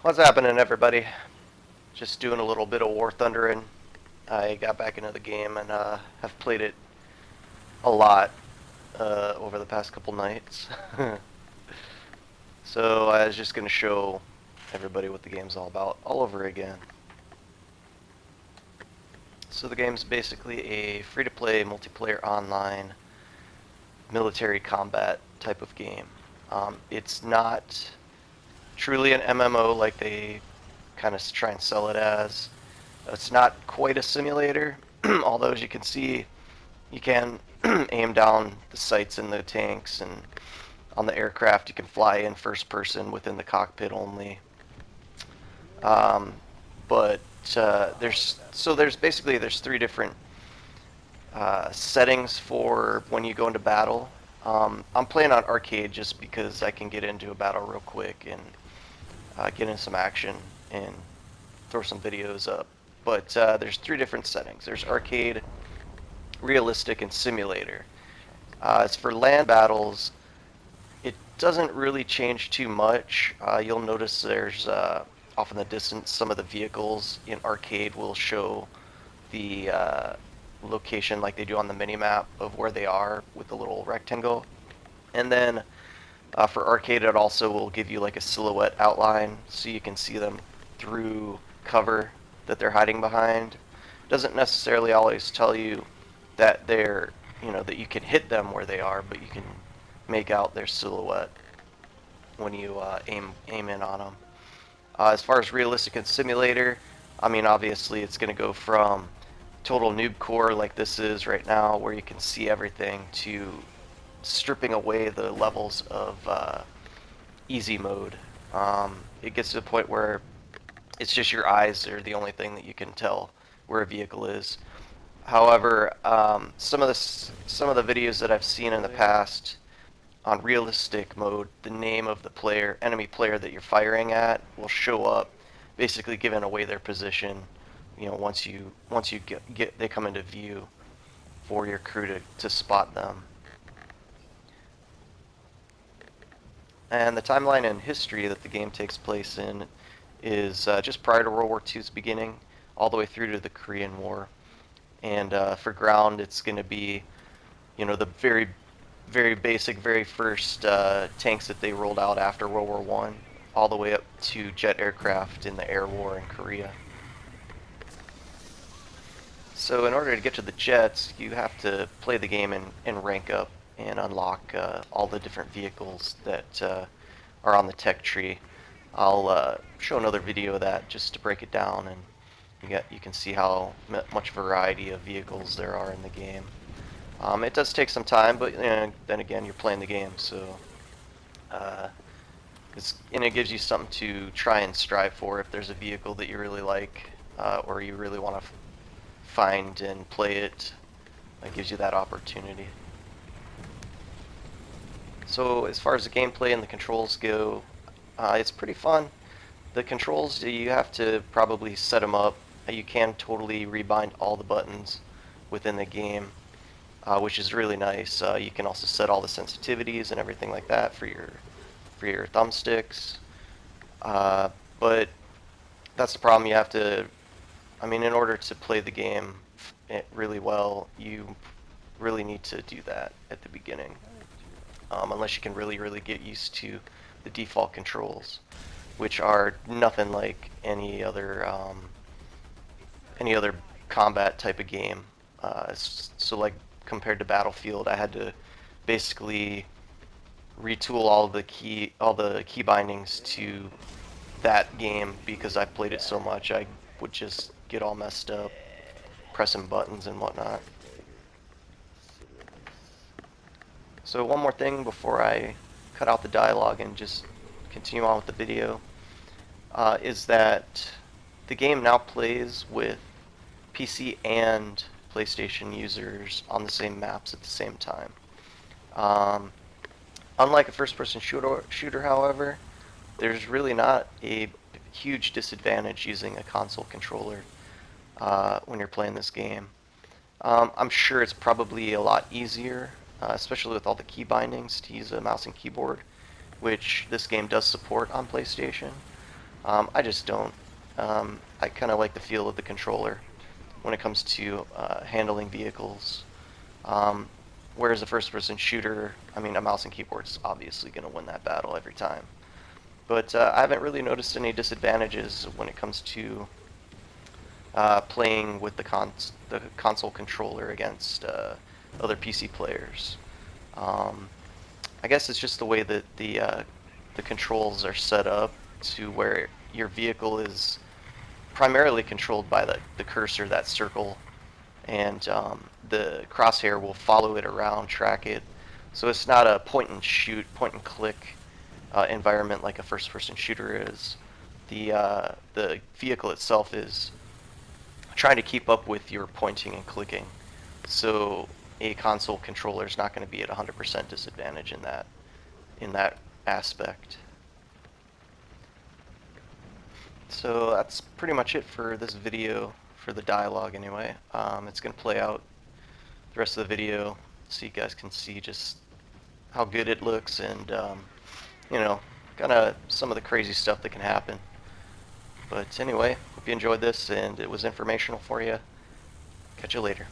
What's happening, everybody? Just doing a little bit of War Thunder, and I got back into the game and have played it a lot over the past couple nights. So I was just going to show everybody what the game's all about all over again. So the game's basically a free-to-play, multiplayer, online, military combat type of game. It's not truly an MMO like they kind of try and sell it as. It's not quite a simulator, although as you can see, you can aim down the sights in the tanks, and on the aircraft you can fly in first person within the cockpit only. But there's basically three different settings for when you go into battle. I'm playing on arcade just because I can get into a battle real quick and get in some action and throw some videos up. But there's three different settings. There's arcade, realistic, and simulator. As for land battles, it doesn't really change too much. You'll notice there's off in the distance some of the vehicles in arcade will show the location like they do on the mini-map of where they are with the little rectangle. And then for arcade, it also will give you like a silhouette outline so you can see them through cover that they're hiding behind. Doesn't necessarily always tell you that they're, that you can hit them where they are, but you can make out their silhouette when you aim in on them. As far as realistic and simulator, I mean, obviously it's going to go from total noob core like this is right now, where you can see everything, to stripping away the levels of easy mode. It gets to the point where it's just your eyes are the only thing that you can tell where a vehicle is. However, some of the videos that I've seen in the past on realistic mode, the name of the enemy player that you're firing at will show up, basically giving away their position. Once you get they come into view for your crew to spot them. And the timeline and history that the game takes place in is just prior to World War II's beginning, all the way through to the Korean War. And for ground, it's going to be, the very, very basic, very first tanks that they rolled out after World War I, all the way up to jet aircraft in the air war in Korea. So in order to get to the jets, you have to play the game and rank up and unlock all the different vehicles that are on the tech tree. I'll show another video of that just to break it down, and you can see how much variety of vehicles there are in the game. It does take some time, but then again, you're playing the game, so it gives you something to try and strive for. If there's a vehicle that you really like, or you really want to find and play it, gives you that opportunity. So as far as the gameplay and the controls go, it's pretty fun. The controls, you have to probably set them up. You can totally rebind all the buttons within the game, which is really nice. You can also set all the sensitivities and everything like that for your thumbsticks. But that's the problem. You have to, in order to play the game really well, you really need to do that at the beginning. Unless you can really get used to the default controls, which are nothing like any other combat type of game. So like compared to Battlefield, I had to basically retool all the key bindings to that game because I played it so much. I would just get all messed up pressing buttons and whatnot. So one more thing before I cut out the dialogue and just continue on with the video, is that the game now plays with PC and PlayStation users on the same maps at the same time. Unlike a first-person shooter, however, there's really not a huge disadvantage using a console controller when you're playing this game. I'm sure it's probably a lot easier, especially with all the key bindings, to use a mouse and keyboard, which this game does support on PlayStation. I just don't. I kind of like the feel of the controller when it comes to handling vehicles. Um, whereas a first-person shooter, I mean, a mouse and keyboard's obviously going to win that battle every time. But I haven't really noticed any disadvantages when it comes to playing with the console controller against other PC players. Um, I guess it's just the way that the controls are set up to where your vehicle is primarily controlled by the cursor, that circle, and the crosshair will follow it around, track it. So it's not a point and shoot, point and click environment like a first-person shooter is. The vehicle itself is trying to keep up with your pointing and clicking. So a console controller is not going to be at 100% disadvantage in that aspect. So that's pretty much it for this video, for the dialogue anyway. It's going to play out the rest of the video so you guys can see just how good it looks and, you know, kind of some of the crazy stuff that can happen. But anyway, hope you enjoyed this and it was informational for you. Catch you later.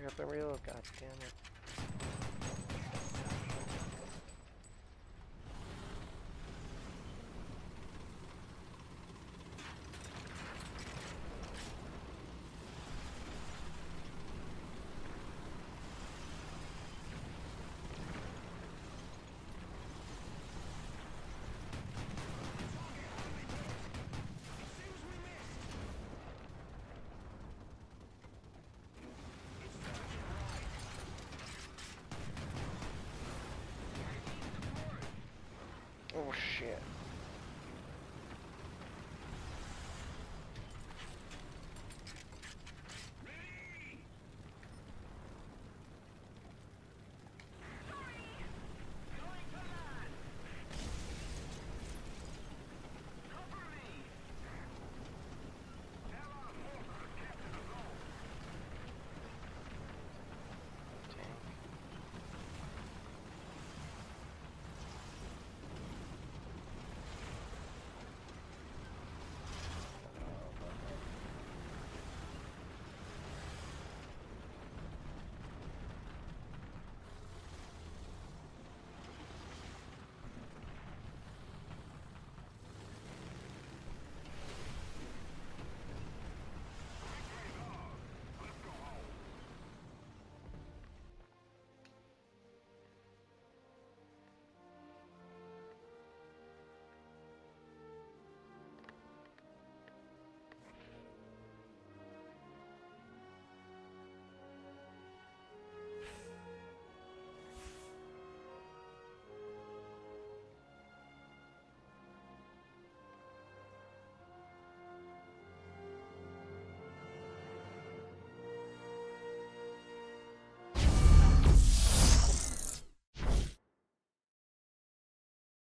Hurry up and reload, god damn it. Oh shit.